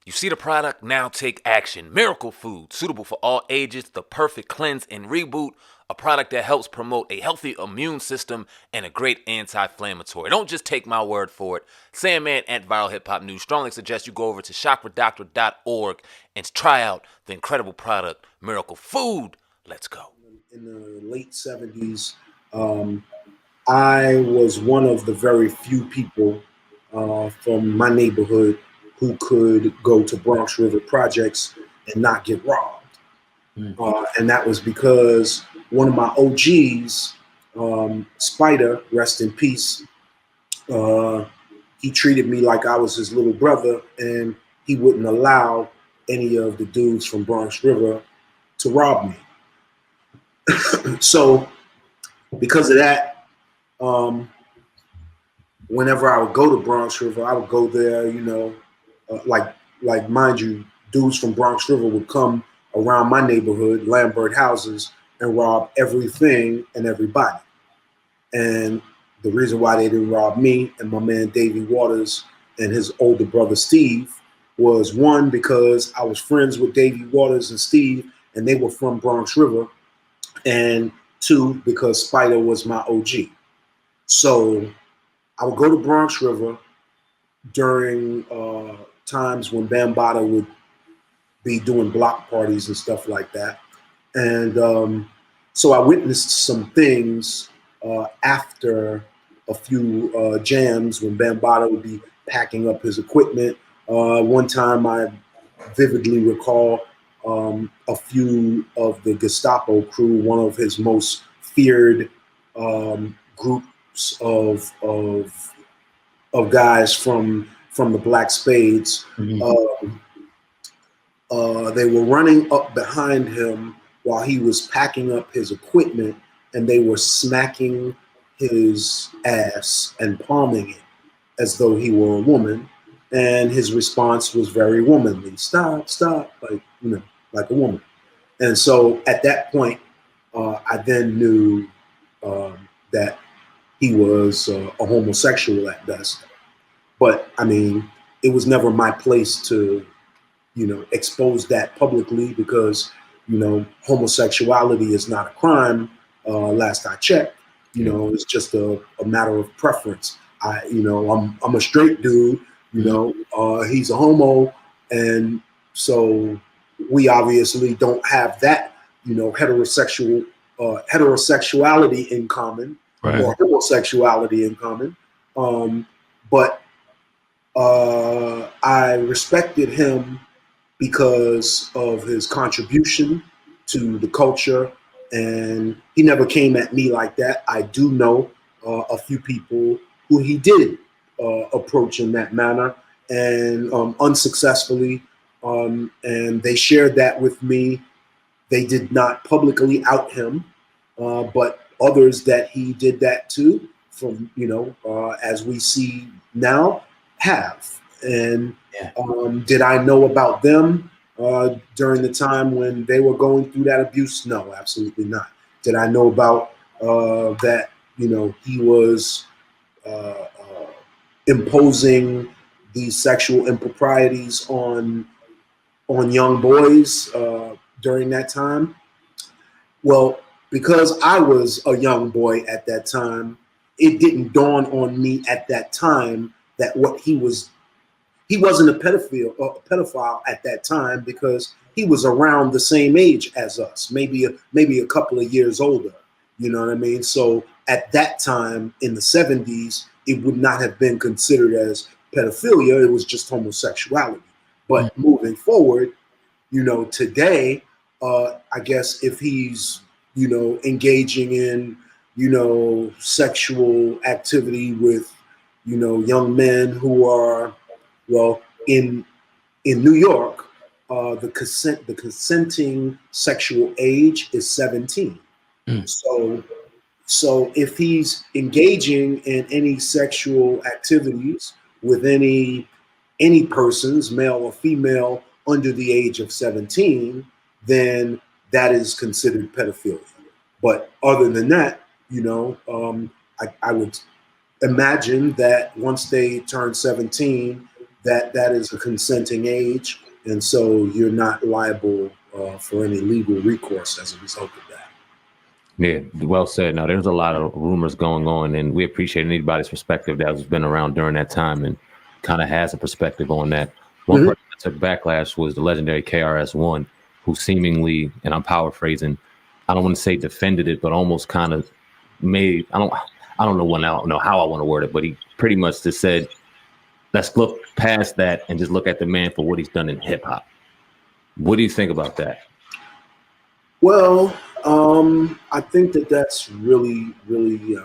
You see the product, now take action. Miracle Food, suitable for all ages, the perfect cleanse and reboot. A product that helps promote a healthy immune system and a great anti-inflammatory. Don't just take my word for it. Sandman at Viral Hip Hop News strongly suggests you go over to chakradoctor.org and try out the incredible product, Miracle Food. Let's go. In the late 70s, I was one of the very few people from my neighborhood who could go to Bronx River projects and not get robbed. And that was because one of my OGs, Spider, rest in peace, he treated me like I was his little brother, and he wouldn't allow any of the dudes from Bronx River to rob me. So because of that, whenever I would go to Bronx River, I would go there, like mind you, dudes from Bronx River would come around my neighborhood, Lambert houses, and rob everything and everybody. And the reason why they didn't rob me and my man Davey Waters and his older brother Steve was, one, because I was friends with Davey Waters and Steve, and they were from Bronx River, and two, because Spider was my OG. So I would go to Bronx River during times when Bambaataa would be doing block parties and stuff like that. And so I witnessed some things after a few jams when Bambaataa would be packing up his equipment. One time I vividly recall a few of the Gestapo crew, one of his most feared groups of guys from the Black Spades. Mm-hmm. They were running up behind him while he was packing up his equipment, and they were smacking his ass and palming it as though he were a woman. And his response was very womanly. Stop, stop, like a woman. And so at that point, I then knew that he was a homosexual at best. But I mean, it was never my place to, expose that publicly, because, homosexuality is not a crime. Last I checked, it's just a matter of preference. I'm a straight dude, he's a homo. And so we obviously don't have that, heterosexuality in common, right, or homosexuality in common. But I respected him because of his contribution to the culture, and he never came at me like that. I do know a few people who he did approach in that manner, and unsuccessfully, and they shared that with me. They did not publicly out him, but others that he did that to, from as we see now, have. And did I know about them during the time when they were going through that abuse? No, absolutely not. Did I know about that? He was imposing these sexual improprieties on young boys during that time? Well, because I was a young boy at that time, it didn't dawn on me at that time that he wasn't a pedophile at that time, because he was around the same age as us, maybe a couple of years older. You know what I mean? So at that time in the 70s, it would not have been considered as pedophilia. It was just homosexuality. But moving forward, today, I guess if he's, engaging in, sexual activity with, young men who are, well, in New York, the consenting sexual age is 17. So if he's engaging in any sexual activities with any persons, male or female, under the age of 17, then that is considered pedophilia. But other than that, I would imagine that once they turn 17, that is a consenting age, and so you're not liable for any legal recourse as a result of that. Yeah, well said. Now, there's a lot of rumors going on, and we appreciate anybody's perspective that has been around during that time and kind of has a perspective on that. One person that took backlash was the legendary KRS-One, who seemingly, and I'm paraphrasing, I don't want to say defended it, but almost kind of made, I don't know how I want to word it, but he pretty much just said, let's look past that and just look at the man for what he's done in hip hop. What do you think about that? Well, I think that that's really, really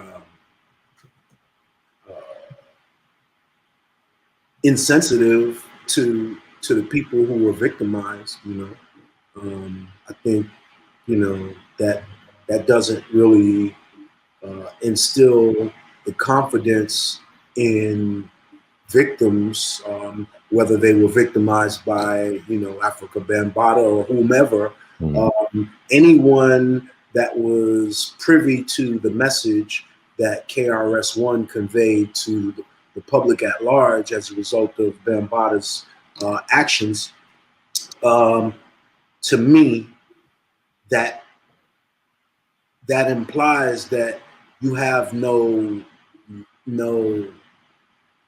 insensitive to the people who were victimized. I think that doesn't really instill the confidence in victims, whether they were victimized by Afrika Bambaataa or whomever. Anyone that was privy to the message that KRS-One conveyed to the public at large as a result of Bambaataa's actions, to me, that implies that you have no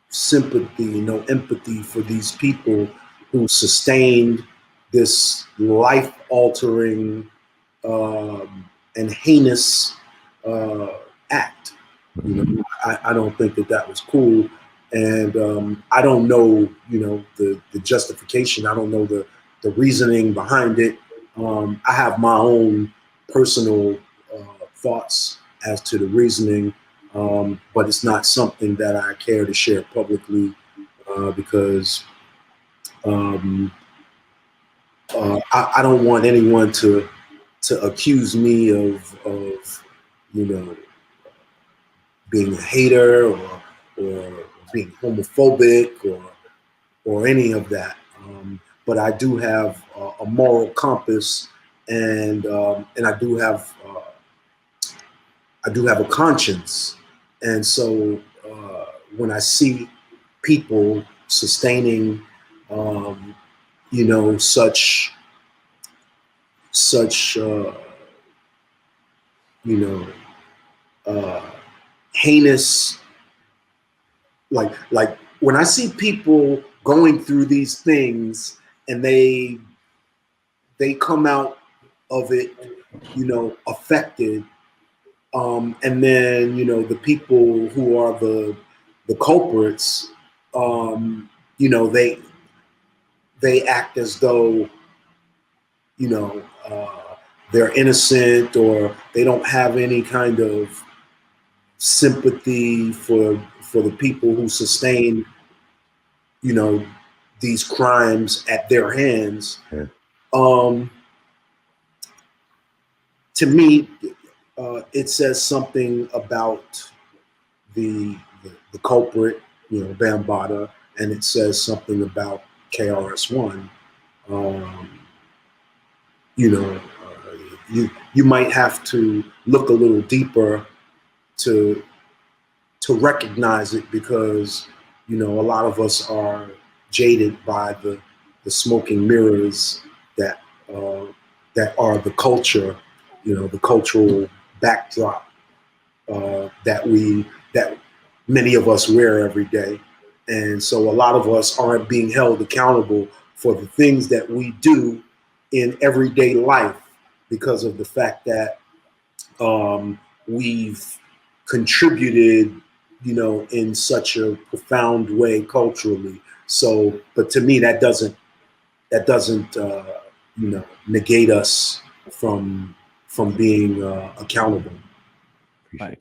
sympathy, no empathy for these people who sustained this life-altering and heinous act. I don't think that was cool, and I don't know, the justification. I don't know the reasoning behind it. I have my own personal thoughts as to the reasoning, but it's not something that I care to share publicly because I don't want anyone to accuse me of being a hater or being homophobic or any of that. But I do have a moral compass, and I do have a conscience, and so when I see people sustaining such heinous, like when I see people going through these things and they come out of it affected, and then the people who are the culprits, they act as though they're innocent, or they don't have any kind of sympathy for the people who sustain these crimes at their hands. Yeah. To me, it says something about the culprit, Bambaataa, and it says something about KRS-One. You might have to look a little deeper to recognize it, because a lot of us are jaded by the smoking mirrors that are the culture, the cultural backdrop that many of us wear every day. And so a lot of us aren't being held accountable for the things that we do in everyday life because of the fact that we've contributed, in such a profound way culturally. So, but to me, that doesn't negate us from being accountable. Right.